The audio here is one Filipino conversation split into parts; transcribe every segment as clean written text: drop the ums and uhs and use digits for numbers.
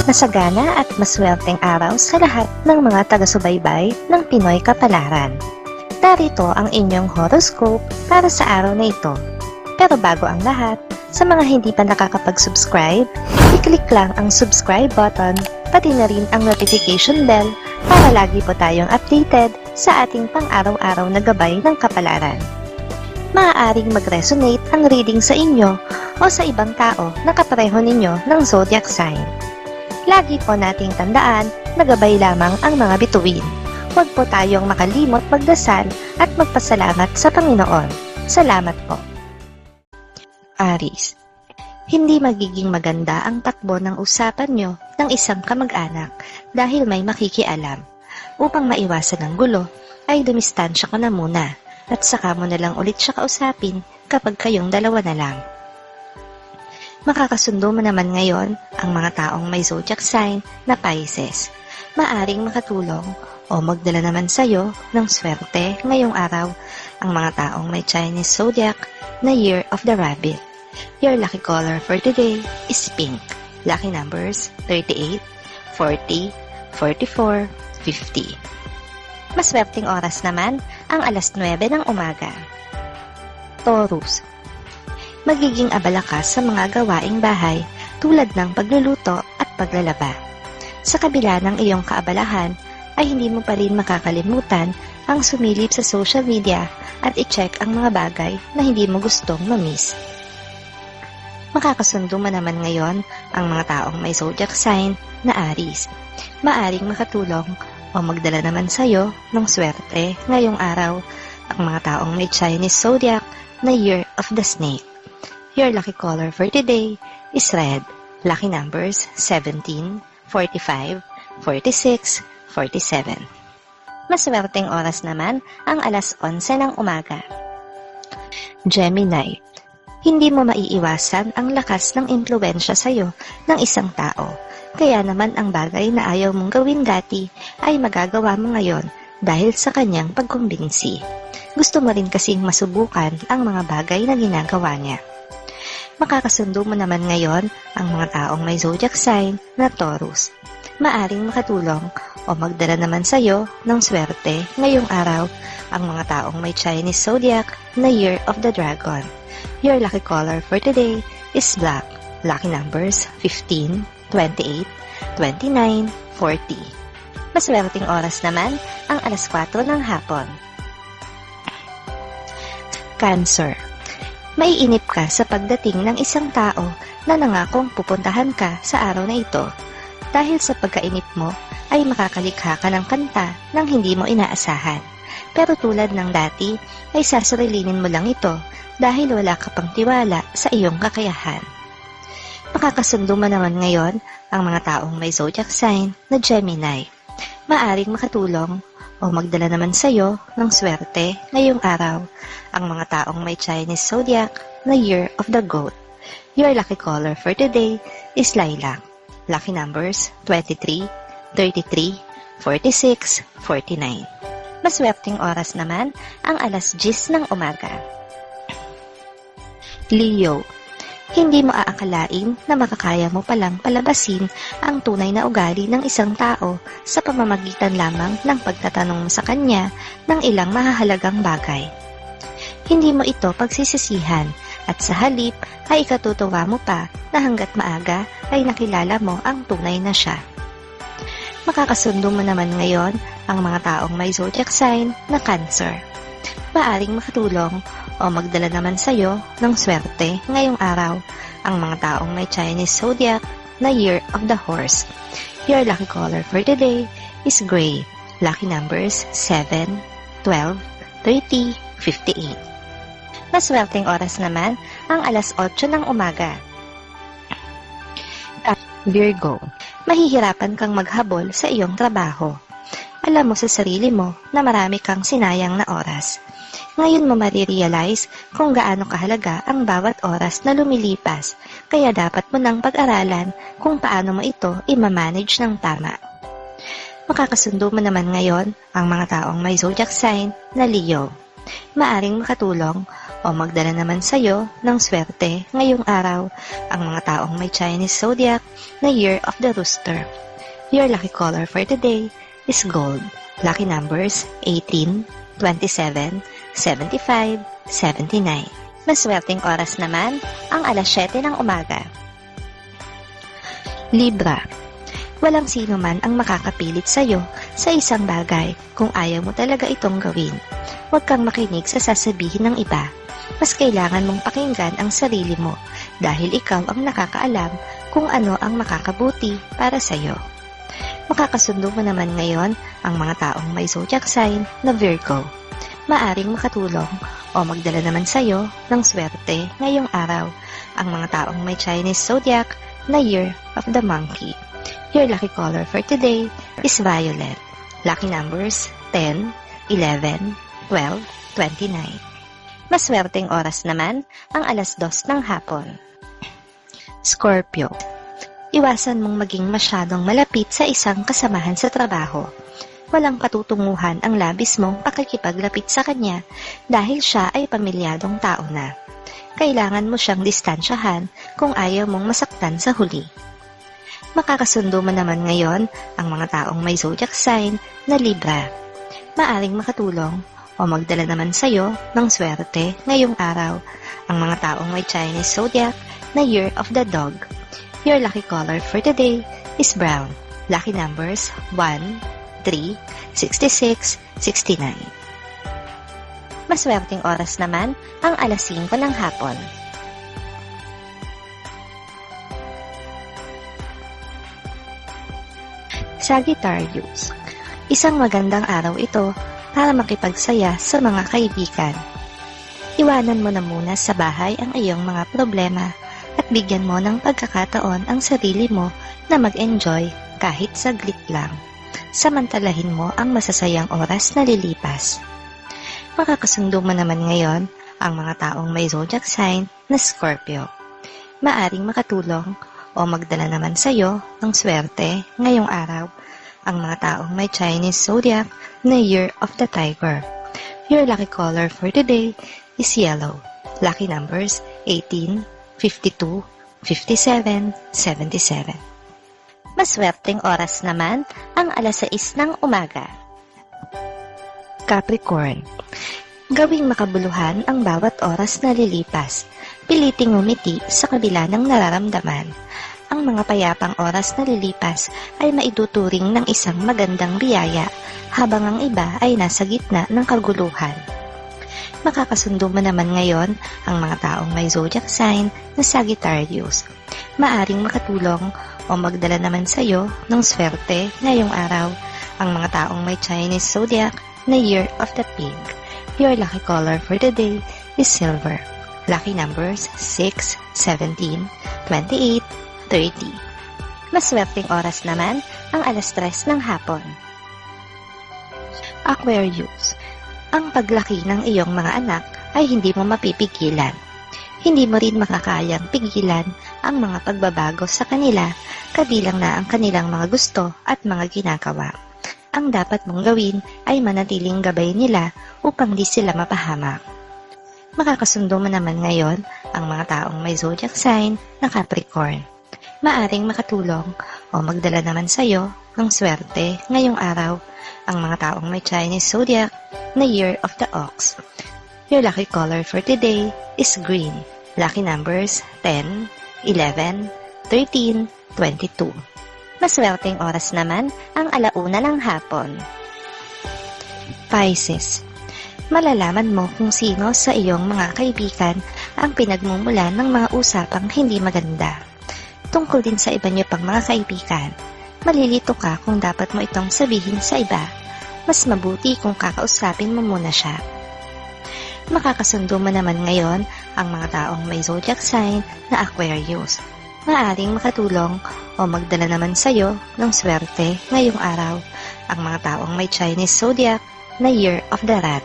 Masagana at maswerteng araw sa lahat ng mga taga-subaybay ng Pinoy Kapalaran. Narito ang inyong horoscope para sa araw na ito. Pero bago ang lahat, sa mga hindi pa nakakapag-subscribe, i-click lang ang subscribe button, pati na rin ang notification bell para lagi po tayong updated sa ating pang-araw-araw na gabay ng kapalaran. Maaaring mag-resonate ang reading sa inyo o sa ibang tao na kapareho ninyo ng zodiac sign. Lagi po nating tandaan na gabay lamang ang mga bituin. Huwag po tayong makalimot magdasal at magpasalamat sa Panginoon. Salamat po. Aries, hindi magiging maganda ang takbo ng usapan nyo ng isang kamag-anak dahil may makikialam. Upang maiwasan ang gulo, ay dumistansya ka na muna at saka mo na lang ulit siya kausapin kapag kayong dalawa na lang. Makakasundo mo naman ngayon ang mga taong may zodiac sign na Pisces. Maaring makatulong o magdala naman sa'yo ng swerte ngayong araw ang mga taong may Chinese zodiac na Year of the Rabbit. Your lucky color for today is pink. Lucky numbers 38, 40, 44, 50. Maswerteng oras naman ang alas 9 ng umaga. Taurus, magiging abala ka sa mga gawaing bahay tulad ng pagluluto at paglalaba. Sa kabila ng iyong kaabalahan, ay hindi mo pa rin makakalimutan ang sumilip sa social media at i-check ang mga bagay na hindi mo gustong ma-miss. Makakasundo mo naman ngayon ang mga taong may zodiac sign na Aries. Maaring makatulong o magdala naman sa'yo ng swerte ngayong araw ang mga taong may Chinese zodiac na Year of the Snake. Your lucky color for today is red. Lucky numbers 17, 45, 46, 47. Maswerteng oras naman ang alas 11 ng umaga. Gemini, hindi mo maiiwasan ang lakas ng impluwensya sa'yo ng isang tao. Kaya naman ang bagay na ayaw mong gawin dati ay magagawa mo ngayon dahil sa kanyang pagkumbinsi. Gusto mo rin kasing masubukan ang mga bagay na ginagawa niya. Makakasundo mo naman ngayon ang mga taong may zodiac sign na Taurus. Maaring makatulong o magdala naman sa'yo ng swerte ngayong araw ang mga taong may Chinese zodiac na Year of the Dragon. Your lucky color for today is black. Lucky numbers 15, 28, 29, 40. Maswerteng oras naman ang alas 4 ng hapon. Cancer, maiinip ka sa pagdating ng isang tao na nangakong pupuntahan ka sa araw na ito. Dahil sa pagkainip mo, ay makakalikha ka ng kanta nang hindi mo inaasahan. Pero tulad ng dati, ay sasarilinin mo lang ito dahil wala ka pang tiwala sa iyong kakayahan. Makakasundo mo naman ngayon ang mga taong may zodiac sign na Gemini. Maaring makatulong o magdala naman sa'yo ng swerte ngayong araw ang mga taong may Chinese zodiac na Year of the Goat. Your lucky color for today is lilac. Lucky numbers 23, 33, 46, 49. Maswerteng oras naman ang alas 10 ng umaga. Leo, hindi mo aakalain na makakaya mo palang palabasin ang tunay na ugali ng isang tao sa pamamagitan lamang ng pagtatanong mo sa kanya ng ilang mahahalagang bagay. Hindi mo ito pagsisisihan at sa halip ay ikatutuwa mo pa na hanggat maaga ay nakilala mo ang tunay na siya. Makakasundo mo naman ngayon ang mga taong may zodiac sign na Cancer. Maaring makatulong o magdala naman sa'yo ng swerte ngayong araw ang mga taong may Chinese zodiac na Year of the Horse. Your lucky color for today is gray. Lucky numbers 7, 12, 30, 58. Maswerteng oras naman ang alas 8 ng umaga. Virgo, mahihirapan kang maghabol sa iyong trabaho. Alam mo sa sarili mo na marami kang sinayang na oras. Ngayon mo marirealize kung gaano kahalaga ang bawat oras na lumilipas, kaya dapat mo nang pag-aralan kung paano mo ito i-manage ng tama. Makakasundo mo naman ngayon ang mga taong may zodiac sign na Leo. Maaring makatulong o o magdala naman sa'yo ng swerte ngayong araw ang mga taong may Chinese zodiac na Year of the Rooster. Your lucky color for today is gold. Lucky numbers 18, 27, 75, 79. Maswerteng oras naman ang alas 7 ng umaga. Libra. Walang sino man ang makakapilit sa'yo sa isang bagay kung ayaw mo talaga itong gawin. Huwag kang makinig sa sasabihin ng iba. Mas kailangan mong pakinggan ang sarili mo dahil ikaw ang nakakaalam kung ano ang makakabuti para sa'yo. Makakasundo mo naman ngayon ang mga taong may zodiac sign na Virgo. Maaring makatulong o magdala naman sa'yo ng swerte ngayong araw ang mga taong may Chinese zodiac na Year of the Monkey. Your lucky color for today is violet. Lucky numbers 10, 11, 12, 29. Maswerteng oras naman ang alas 2 ng hapon. Scorpio. Iwasan mong maging masyadong malapit sa isang kasamahan sa trabaho. Walang patutunguhan ang labis mong pakikipaglapit sa kanya dahil siya ay pamilyadong tao na. Kailangan mo siyang distansyahan kung ayaw mong masaktan sa huli. Makakasundo mo naman ngayon ang mga taong may zodiac sign na Libra. Maaring makatulong o magdala naman sa'yo ng swerte ngayong araw ang mga taong may Chinese zodiac na Year of the Dog. Your lucky color for today is brown. Lucky numbers 1, 3, 66, 69. Maswerteng oras naman ang alas 5 ng hapon. Sagittarius. Isang magandang araw ito para makipagsaya sa mga kaibigan. Iwanan mo na muna sa bahay ang iyong mga problema at bigyan mo ng pagkakataon ang sarili mo na mag-enjoy kahit saglit lang. Samantalahin mo ang masasayang oras na lilipas. Makakasundo mo naman ngayon ang mga taong may zodiac sign na Scorpio. Maaring makatulong o magdala naman sa'yo ng swerte ngayong araw ang mga taong may Chinese zodiac na Year of the Tiger. Your lucky color for today is yellow. Lucky numbers 18, 52, 57, 77. Maswerteng oras naman ang alas 6 ng umaga. Capricorn. Gawing makabuluhan ang bawat oras na lilipas. Piliting ngumiti sa kabila ng nararamdaman. Ang mga payapang oras na lilipas ay maiduturing ng isang magandang biyaya habang ang iba ay nasa gitna ng kaguluhan. Makakasundo mo naman ngayon ang mga taong may zodiac sign na Sagittarius. Maaring makatulong o magdala naman sa iyo ng swerte ngayong araw ang mga taong may Chinese zodiac na Year of the Pig. Your lucky color for today is silver. Lucky numbers 6, 17, 28, 30. Maswerteng oras naman ang alas 3 ng hapon. Aquarius. Ang paglaki ng iyong mga anak ay hindi mo mapipigilan. Hindi mo rin makakayang pigilan ang mga pagbabago sa kanila, kabilang na ang kanilang mga gusto at mga ginagawa. Ang dapat mong gawin ay manatiling gabay nila upang di sila mapahamak. Makakasundo mo naman ngayon ang mga taong may zodiac sign na Capricorn. Maaring makatulong o magdala naman sa iyo ng swerte ngayong araw ang mga taong may Chinese zodiac na Year of the Ox. Your lucky color for today is green. Lucky numbers 10, 11, 13, 22. Maswerteng oras naman ang alauna ng hapon. Pisces. Malalaman mo kung sino sa iyong mga kaibigan ang pinagmumulan ng mga usapang hindi maganda. Tungkol din sa iba niyo pang mga kaibigan, malilito ka kung dapat mo itong sabihin sa iba. Mas mabuti kung kakausapin mo muna siya. Makakasundo mo naman ngayon ang mga taong may zodiac sign na Aquarius. Maaring makatulong o magdala naman sa iyo ng swerte ngayong araw ang mga taong may Chinese zodiac na Year of the Rat.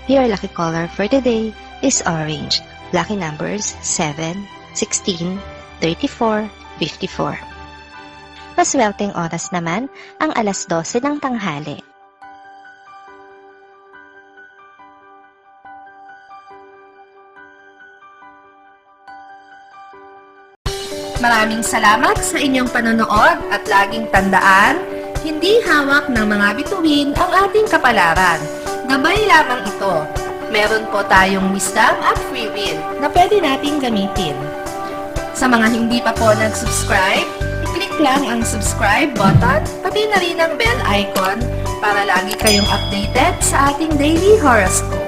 Your lucky color for today is orange. Lucky numbers 7, 16, 34, 54. Maswerteng oras naman ang alas 12 ng tanghali. maraming salamat sa inyong panonood at laging tandaan, hindi hawak ng mga bituin ang ating kapalaran. Gabay lamang ito. Meron po tayong wisdom at free will na pwede nating gamitin. Sa mga hindi pa po nag-subscribe, i-click lang ang subscribe button, pati na rin ang bell icon para lagi kayong updated sa ating daily horoscope.